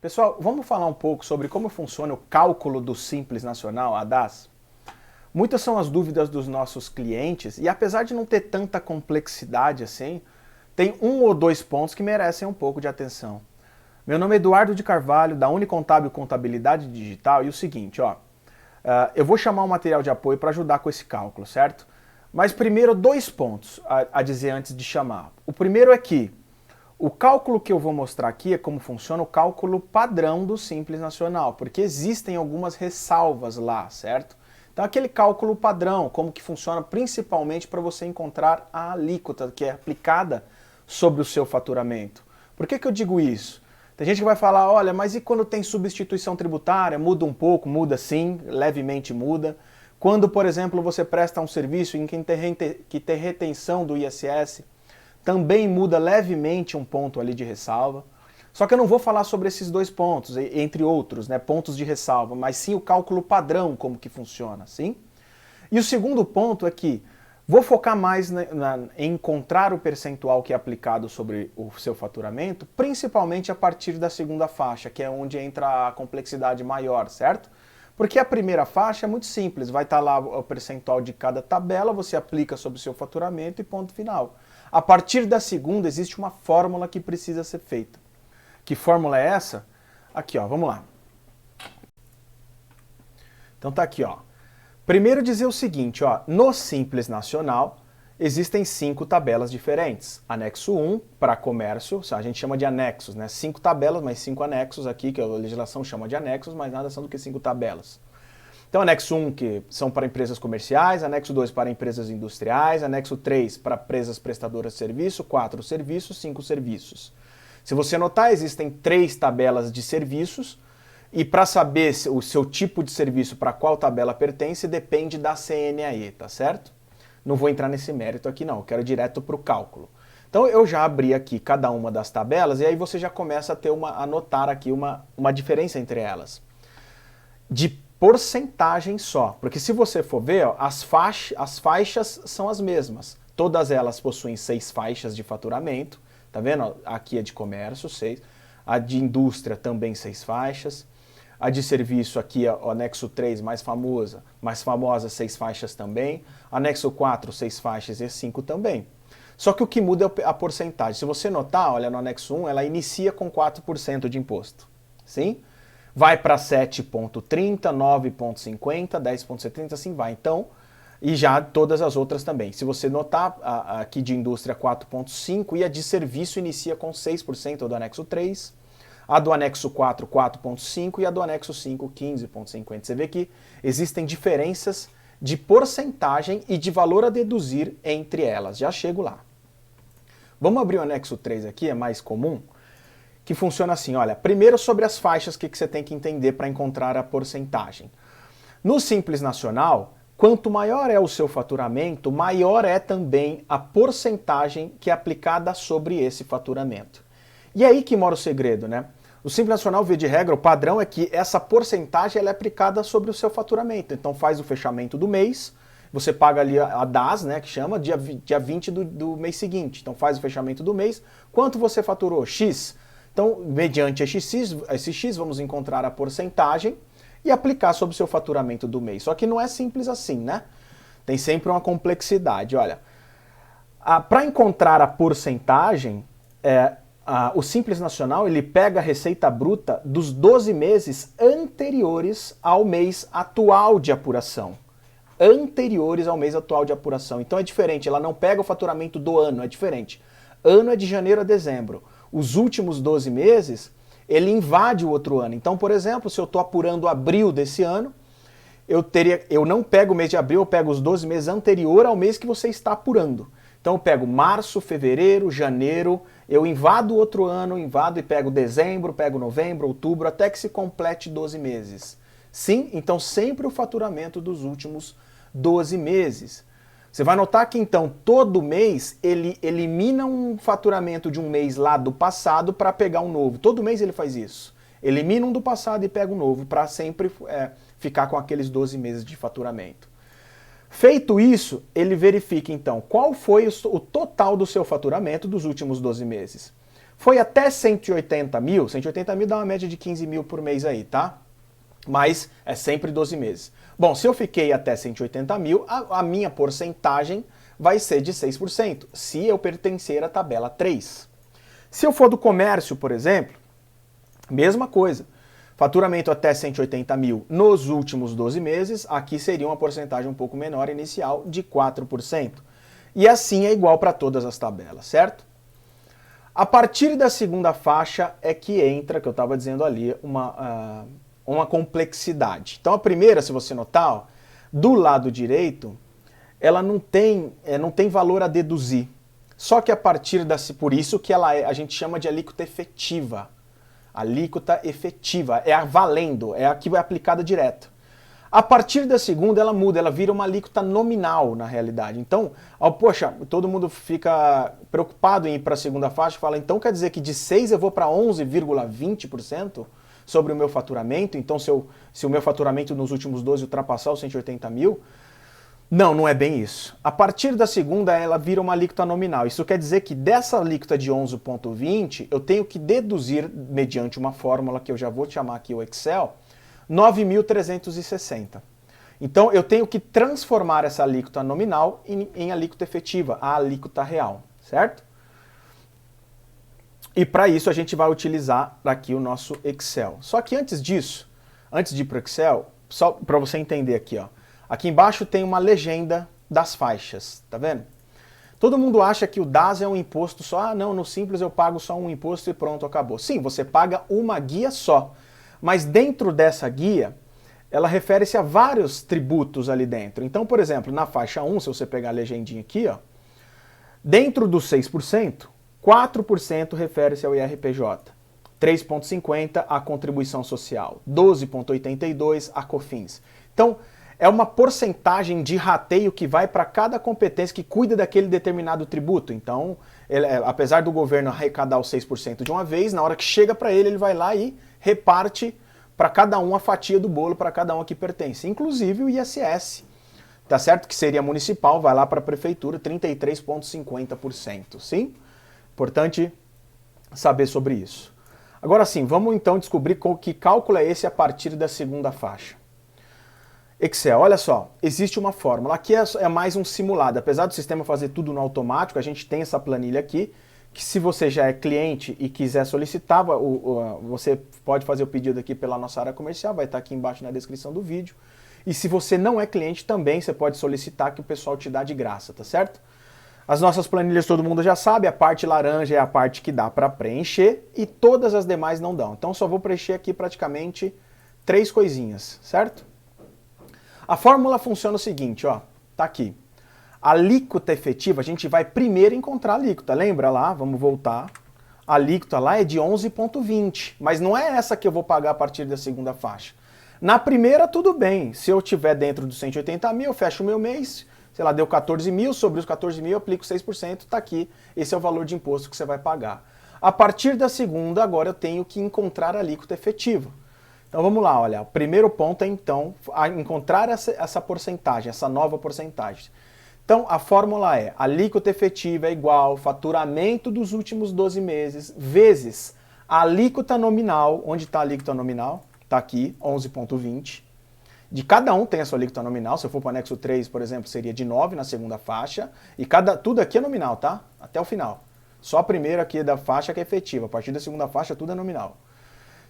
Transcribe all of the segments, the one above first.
Pessoal, vamos falar um pouco sobre como funciona o cálculo do Simples Nacional, a DAS? Muitas são as dúvidas dos nossos clientes e apesar de não ter tanta complexidade assim, tem um ou dois pontos que merecem um pouco de atenção. Meu nome é Eduardo de Carvalho, da Unicontábil Contabilidade Digital, e o seguinte, eu vou chamar um material de apoio para ajudar com esse cálculo, certo? Mas primeiro, dois pontos a dizer antes de chamar. O primeiro é que o cálculo que eu vou mostrar aqui é como funciona o cálculo padrão do Simples Nacional, porque existem algumas ressalvas lá, certo? Então aquele cálculo padrão, como que funciona principalmente para você encontrar a alíquota que é aplicada sobre o seu faturamento. Por que eu digo isso? Tem gente que vai falar, olha, mas e quando tem substituição tributária? Muda um pouco, muda sim, levemente muda. Quando, por exemplo, você presta um serviço em que tem retenção do ISS, também muda levemente um ponto ali de ressalva. Só que eu não vou falar sobre esses dois pontos, entre outros, né, pontos de ressalva, mas sim o cálculo padrão, como que funciona, sim? E o segundo ponto é que vou focar mais em encontrar o percentual que é aplicado sobre o seu faturamento, principalmente a partir da segunda faixa, que é onde entra a complexidade maior, certo? Porque a primeira faixa é muito simples, vai estar lá o percentual de cada tabela, você aplica sobre o seu faturamento e ponto final. A partir da segunda existe uma fórmula que precisa ser feita. Que fórmula é essa? Aqui, ó, vamos lá. Então tá aqui, ó. Primeiro dizer o seguinte, ó, no Simples Nacional existem 5 tabelas diferentes. Anexo 1 para comércio, a gente chama de anexos, né? 5 tabelas, mas 5 anexos aqui, que a legislação chama de anexos, mas nada são do que 5 tabelas. Então, anexo 1 que são para empresas comerciais, anexo 2 para empresas industriais, anexo 3 para empresas prestadoras de serviço, 4 serviços, 5 serviços. Se você notar, existem 3 tabelas de serviços, e para saber o seu tipo de serviço para qual tabela pertence, depende da CNAE, tá certo? Não vou entrar nesse mérito aqui não, eu quero direto para o cálculo. Então eu já abri aqui cada uma das tabelas e aí você já começa a notar aqui uma diferença entre elas. De porcentagem só, porque se você for ver, ó, as faixas são as mesmas. Todas elas possuem 6 faixas de faturamento, tá vendo? Aqui é de comércio, 6. A de indústria também 6 faixas. A de serviço aqui, o anexo 3, mais famosa, 6 faixas também. Anexo 4, 6 faixas e 5 também. Só que o que muda é a porcentagem. Se você notar, olha, no anexo 1, ela inicia com 4% de imposto. Sim? Vai para 7,30, 9,50, 10,70, assim vai. Então, e já todas as outras também. Se você notar, aqui de indústria 4,5 e a de serviço inicia com 6% do anexo 3, a do anexo 4, 4,5 e a do anexo 5, 15,50. Você vê que existem diferenças de porcentagem e de valor a deduzir entre elas. Já chego lá. Vamos abrir o anexo 3 aqui, é mais comum, que funciona assim, olha, primeiro sobre as faixas, o que você tem que entender para encontrar a porcentagem. No Simples Nacional, quanto maior é o seu faturamento, maior é também a porcentagem que é aplicada sobre esse faturamento. E é aí que mora o segredo, né? O Simples Nacional, via de regra, o padrão é que essa porcentagem ela é aplicada sobre o seu faturamento. Então faz o fechamento do mês, você paga ali a DAS, né, que chama, dia 20 do mês seguinte. Então faz o fechamento do mês. Quanto você faturou? X. Então, mediante esse X, vamos encontrar a porcentagem e aplicar sobre o seu faturamento do mês. Só que não é simples assim, né? Tem sempre uma complexidade. Olha, para encontrar a porcentagem, o Simples Nacional ele pega a receita bruta dos 12 meses anteriores ao mês atual de apuração. Anteriores ao mês atual de apuração. Então é diferente, ela não pega o faturamento do ano, é diferente. Ano é de janeiro a dezembro. Os últimos 12 meses, ele invade o outro ano. Então, por exemplo, se eu estou apurando abril desse ano, eu não pego o mês de abril, eu pego os 12 meses anterior ao mês que você está apurando. Então eu pego março, fevereiro, janeiro, eu invado o outro ano, invado e pego dezembro, pego novembro, outubro, até que se complete 12 meses. Sim, então sempre o faturamento dos últimos 12 meses. Você vai notar que então todo mês ele elimina um faturamento de um mês lá do passado para pegar um novo. Todo mês ele faz isso. Elimina um do passado e pega um novo para sempre ficar com aqueles 12 meses de faturamento. Feito isso, ele verifica então qual foi o total do seu faturamento dos últimos 12 meses. Foi até 180 mil, 180 mil dá uma média de 15 mil por mês aí, tá? Mas é sempre 12 meses. Bom, se eu fiquei até 180 mil, a minha porcentagem vai ser de 6%, se eu pertencer à tabela 3. Se eu for do comércio, por exemplo, mesma coisa. Faturamento até 180 mil nos últimos 12 meses, aqui seria uma porcentagem um pouco menor inicial de 4%. E assim é igual para todas as tabelas, certo? A partir da segunda faixa é que entra, que eu estava dizendo ali, uma complexidade. Então a primeira, se você notar, ó, do lado direito, ela não tem valor a deduzir. Só que a partir por isso que a gente chama de alíquota efetiva. Alíquota efetiva, é a valendo, é a que é aplicada direto. A partir da segunda ela muda, ela vira uma alíquota nominal na realidade. Então, poxa, todo mundo fica preocupado em ir para a segunda faixa e fala, então quer dizer que de 6 eu vou para 11,20% sobre o meu faturamento? Então se o meu faturamento nos últimos 12 ultrapassar os 180 mil? Não, não é bem isso. A partir da segunda, ela vira uma alíquota nominal. Isso quer dizer que dessa alíquota de 11,20, eu tenho que deduzir, mediante uma fórmula que eu já vou chamar aqui o Excel, 9.360. Então, eu tenho que transformar essa alíquota nominal em alíquota efetiva, a alíquota real, certo? E para isso, a gente vai utilizar aqui o nosso Excel. Só que antes disso, antes de ir para o Excel, só para você entender aqui, ó. Aqui embaixo tem uma legenda das faixas, tá vendo? Todo mundo acha que o DAS é um imposto só, não, no Simples eu pago só um imposto e pronto, acabou. Sim, você paga uma guia só, mas dentro dessa guia, ela refere-se a vários tributos ali dentro. Então, por exemplo, na faixa 1, se você pegar a legendinha aqui, ó, dentro dos 6%, 4% refere-se ao IRPJ, 3,50% à contribuição social, 12,82% à COFINS. Então, é uma porcentagem de rateio que vai para cada competência que cuida daquele determinado tributo. Então, apesar do governo arrecadar os 6% de uma vez, na hora que chega para ele vai lá e reparte para cada um a fatia do bolo, para cada um que pertence. Inclusive o ISS, tá certo? Que seria municipal, vai lá para a prefeitura, 33,50%. Sim? Importante saber sobre isso. Agora sim, vamos então descobrir que cálculo é esse a partir da segunda faixa. Excel, olha só, existe uma fórmula, aqui é mais um simulado, apesar do sistema fazer tudo no automático, a gente tem essa planilha aqui, que se você já é cliente e quiser solicitar, você pode fazer o pedido aqui pela nossa área comercial, vai estar aqui embaixo na descrição do vídeo, e se você não é cliente também, você pode solicitar que o pessoal te dá de graça, tá certo? As nossas planilhas todo mundo já sabe, a parte laranja é a parte que dá para preencher, e todas as demais não dão, então só vou preencher aqui praticamente 3 coisinhas, certo? A fórmula funciona o seguinte, ó, tá aqui. A alíquota efetiva, a gente vai primeiro encontrar a alíquota, lembra lá? Vamos voltar. A alíquota lá é de 11,20, mas não é essa que eu vou pagar a partir da segunda faixa. Na primeira, tudo bem. Se eu estiver dentro dos 180 mil, eu fecho o meu mês, sei lá, deu 14 mil, sobre os 14 mil eu aplico 6%, tá aqui. Esse é o valor de imposto que você vai pagar. A partir da segunda, agora eu tenho que encontrar a alíquota efetiva. Então vamos lá, olha, o primeiro ponto é então encontrar essa porcentagem, essa nova porcentagem. Então a fórmula é alíquota efetiva é igual faturamento dos últimos 12 meses vezes a alíquota nominal, onde está a alíquota nominal? Está aqui, 11,20. De cada um tem a sua alíquota nominal, se eu for para o anexo 3, por exemplo, seria de 9 na segunda faixa, e tudo aqui é nominal, tá? Até o final. Só a primeira aqui da faixa que é efetiva, a partir da segunda faixa tudo é nominal.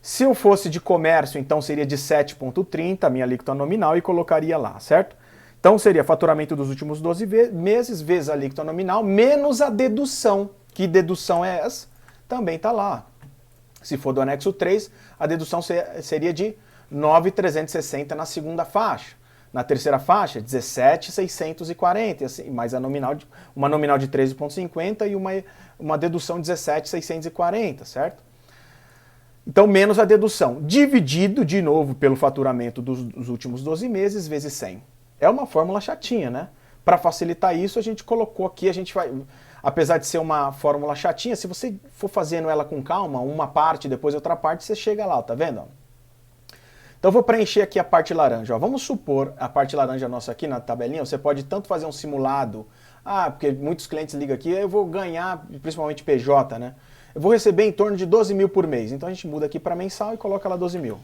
Se eu fosse de comércio, então seria de 7,30, a minha alíquota nominal, e colocaria lá, certo? Então seria faturamento dos últimos 12 meses, vezes a alíquota nominal, menos a dedução. Que dedução é essa? Também está lá. Se for do anexo 3, a dedução seria de 9.360 na segunda faixa. Na terceira faixa, 17.640, assim, mais uma nominal de 13,50 e uma dedução de 17.640, certo? Então, menos a dedução, dividido, de novo, pelo faturamento dos últimos 12 meses, vezes 100. É uma fórmula chatinha, né? Para facilitar isso, a gente colocou aqui, apesar de ser uma fórmula chatinha, se você for fazendo ela com calma, uma parte, depois outra parte, você chega lá, tá vendo? Então, eu vou preencher aqui a parte laranja. Ó. Vamos supor a parte laranja nossa aqui na tabelinha, você pode tanto fazer um simulado, porque muitos clientes ligam aqui, eu vou ganhar, principalmente PJ, né? eu vou receber em torno de 12 mil por mês. Então a gente muda aqui para mensal e coloca lá 12 mil.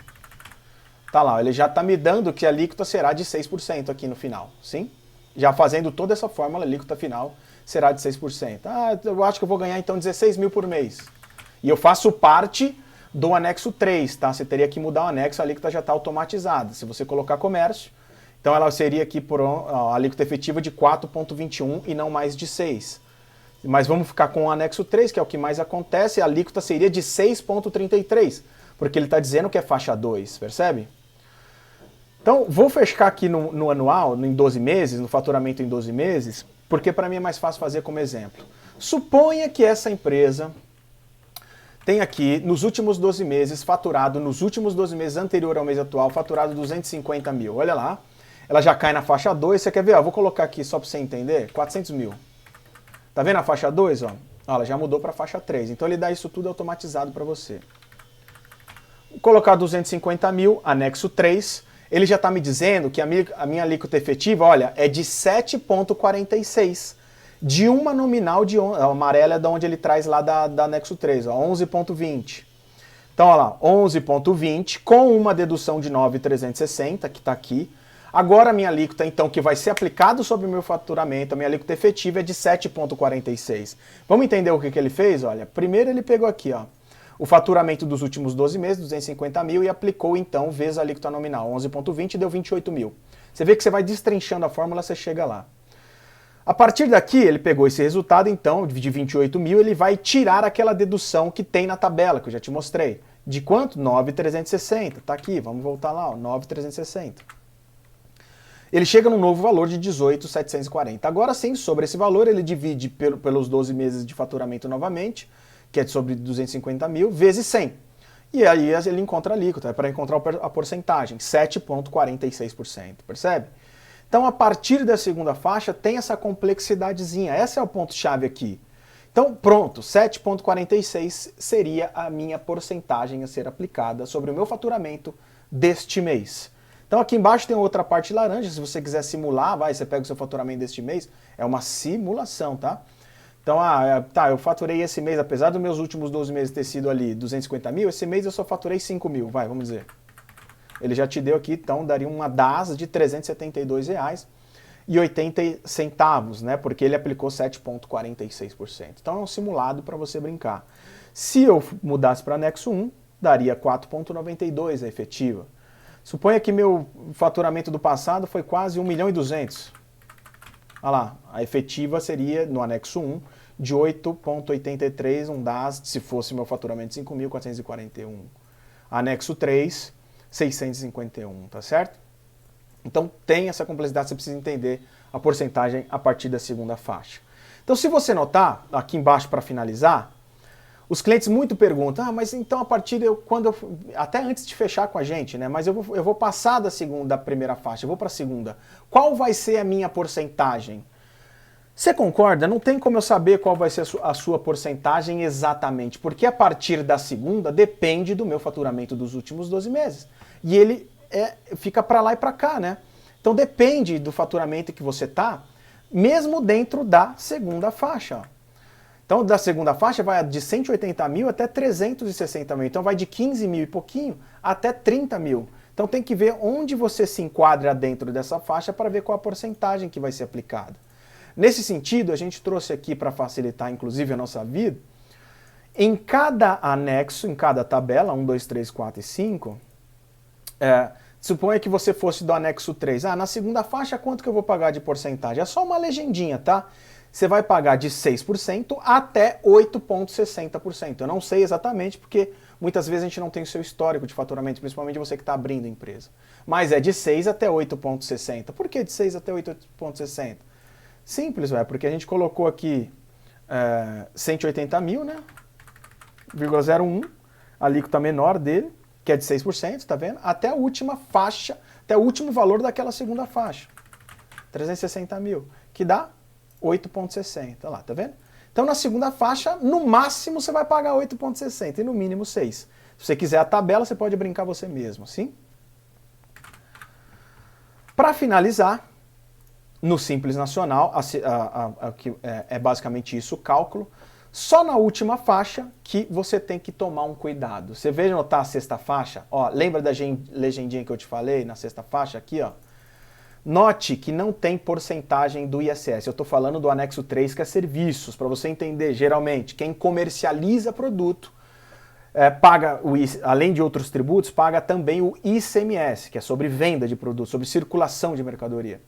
Tá lá, ele já está me dando que a alíquota será de 6% aqui no final, sim? Já fazendo toda essa fórmula, a alíquota final será de 6%. Ah, eu acho que eu vou ganhar então 16 mil por mês. E eu faço parte do anexo 3, tá? Você teria que mudar o anexo, a alíquota já está automatizada. Se você colocar comércio, então ela seria aqui por a alíquota efetiva de 4,21 e não mais de 6. Mas vamos ficar com o anexo 3, que é o que mais acontece, a alíquota seria de 6,33, porque ele está dizendo que é faixa 2, percebe? Então, vou fechar aqui no anual, em 12 meses, no faturamento em 12 meses, porque para mim é mais fácil fazer como exemplo. Suponha que essa empresa tem aqui, nos últimos 12 meses, faturado, nos últimos 12 meses anterior ao mês atual, faturado 250 mil. Olha lá, ela já cai na faixa 2, você quer ver? Ó, vou colocar aqui só para você entender, 400 mil. Tá vendo a faixa 2? Ó, ela já mudou para a faixa 3, então ele dá isso tudo automatizado para você. Vou colocar 250 mil, anexo 3, ele já está me dizendo que a minha alíquota efetiva, olha, é de 7,46. De uma nominal de a amarela é de onde ele traz lá da anexo 3, 11,20. Então, olha lá, 11,20 com uma dedução de 9,360, que está aqui. Agora a minha alíquota, então, que vai ser aplicado sobre o meu faturamento, a minha alíquota efetiva é de 7,46. Vamos entender o que ele fez? Olha, primeiro ele pegou aqui, ó, o faturamento dos últimos 12 meses, 250 mil, e aplicou, então, vezes a alíquota nominal, 11,20 e deu 28 mil. Você vê que você vai destrinchando a fórmula, você chega lá. A partir daqui, ele pegou esse resultado, então, de 28 mil, ele vai tirar aquela dedução que tem na tabela, que eu já te mostrei. De quanto? 9,360. Tá aqui, vamos voltar lá, ó, 9,360. Ele chega num novo valor de 18,740. Agora sim, sobre esse valor, ele divide pelos 12 meses de faturamento novamente, que é sobre 250 mil, vezes 100. E aí ele encontra a alíquota, é para encontrar a porcentagem, 7,46%, percebe? Então, a partir da segunda faixa, tem essa complexidadezinha. Esse é o ponto-chave aqui. Então, pronto, 7,46 seria a minha porcentagem a ser aplicada sobre o meu faturamento deste mês. Então, aqui embaixo tem outra parte laranja. Se você quiser simular, você pega o seu faturamento deste mês. É uma simulação, tá? Então, eu faturei esse mês, apesar dos meus últimos 12 meses ter sido ali 250 mil, esse mês eu só faturei 5 mil, vamos dizer. Ele já te deu aqui, então daria uma DAS de R$ 372,80, né? Porque ele aplicou 7,46%. Então é um simulado para você brincar. Se eu mudasse para anexo 1, daria 4,92 a efetiva. Suponha que meu faturamento do passado foi quase 1.200.000. Olha lá, a efetiva seria, no anexo 1, de 8,83, um DAS, se fosse meu faturamento de 5.441. Anexo 3, 651, tá certo? Então tem essa complexidade, você precisa entender a porcentagem a partir da segunda faixa. Então se você notar, aqui embaixo para finalizar, os clientes muito perguntam, mas então a partir até antes de fechar com a gente, né? Mas eu vou passar da primeira faixa, eu vou para a segunda. Qual vai ser a minha porcentagem? Você concorda? Não tem como eu saber qual vai ser a sua porcentagem exatamente, porque a partir da segunda depende do meu faturamento dos últimos 12 meses. E ele fica para lá e para cá, né? Então depende do faturamento que você tá, mesmo dentro da segunda faixa. Então da segunda faixa vai de 180 mil até 360 mil. Então vai de 15 mil e pouquinho até 30 mil. Então tem que ver onde você se enquadra dentro dessa faixa para ver qual a porcentagem que vai ser aplicada. Nesse sentido, a gente trouxe aqui para facilitar inclusive a nossa vida, em cada anexo, em cada tabela, 1, 2, 3, 4 e 5, suponha que você fosse do anexo 3. Na segunda faixa, quanto que eu vou pagar de porcentagem? É só uma legendinha, tá? Você vai pagar de 6% até 8,60%. Eu não sei exatamente, porque muitas vezes a gente não tem o seu histórico de faturamento, principalmente você que está abrindo a empresa. Mas é de 6 até 8,60%. Por que de 6 até 8,60%? Simples, porque a gente colocou aqui 180 mil, né? 0,01, a alíquota menor dele, que é de 6%, tá vendo? Até a última faixa, até o último valor daquela segunda faixa. 360 mil, que dá 8,60, lá, tá vendo? Então na segunda faixa, no máximo você vai pagar 8,60 e no mínimo 6. Se você quiser a tabela, você pode brincar você mesmo, sim? Para finalizar, no Simples Nacional, que é basicamente isso o cálculo, Só na última faixa que você tem que tomar um cuidado. Você veja notar a sexta faixa? Ó, lembra da legendinha que eu te falei na sexta faixa aqui, ó? Note que não tem porcentagem do ISS. Eu estou falando do anexo 3, que é serviços, para você entender. Geralmente, quem comercializa produto paga, além de outros tributos, paga também o ICMS, que é sobre venda de produto, sobre circulação de mercadoria.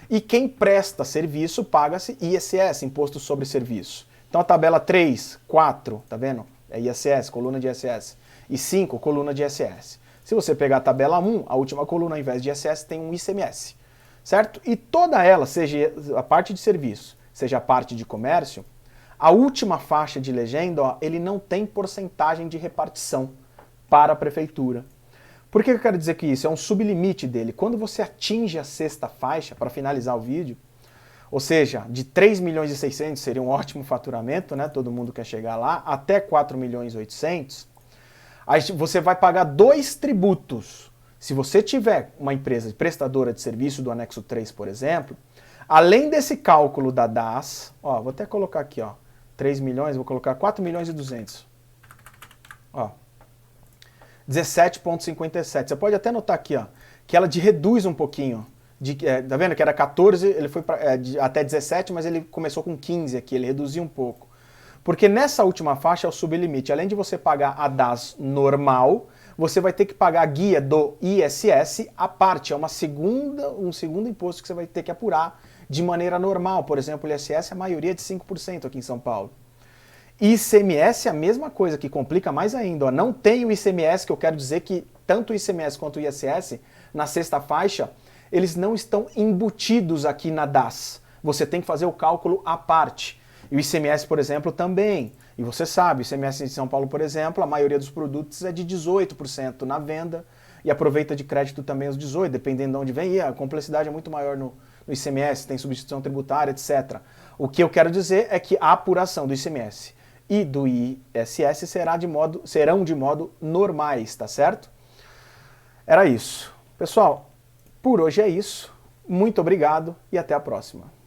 E quem presta serviço paga-se ISS, Imposto sobre Serviço. Então a tabela 3, 4, tá vendo? É ISS, coluna de ISS. E 5, coluna de ISS. Se você pegar a tabela 1, a última coluna, ao invés de ISS, tem um ICMS. Certo? E toda ela, seja a parte de serviço, seja a parte de comércio, a última faixa de legenda, ó, ele não tem porcentagem de repartição para a prefeitura. Por que eu quero dizer que isso? É um sublimite dele. Quando você atinge a sexta faixa, para finalizar o vídeo, ou seja, de 3 milhões e 600 seria um ótimo faturamento, né? Todo mundo quer chegar lá, até 4 milhões e 800, aí você vai pagar 2 tributos. Se você tiver uma empresa prestadora de serviço do anexo 3, por exemplo, além desse cálculo da DAS, ó, vou até colocar aqui, ó, 3 milhões, vou colocar 4 milhões e 200. Ó, 17,57. Você pode até notar aqui, ó, que ela reduz um pouquinho. Tá vendo que era 14, ele foi até 17, mas ele começou com 15 aqui, ele reduziu um pouco. Porque nessa última faixa é o sublimite. Além de você pagar a DAS normal, você vai ter que pagar a guia do ISS à parte. É um segundo imposto que você vai ter que apurar de maneira normal. Por exemplo, o ISS, a maioria é de 5% aqui em São Paulo. ICMS é a mesma coisa, que complica mais ainda. Ó. Não tem o ICMS, que eu quero dizer que tanto o ICMS quanto o ISS, na sexta faixa, eles não estão embutidos aqui na DAS. Você tem que fazer o cálculo à parte. E o ICMS, por exemplo, também. E você sabe, o ICMS em São Paulo, por exemplo, a maioria dos produtos é de 18% na venda e aproveita de crédito também os 18%, dependendo de onde vem. E a complexidade é muito maior no ICMS, tem substituição tributária, etc. O que eu quero dizer é que a apuração do ICMS e do ISS serão de modo normais, tá certo? Era isso. Pessoal, por hoje é isso. Muito obrigado e até a próxima.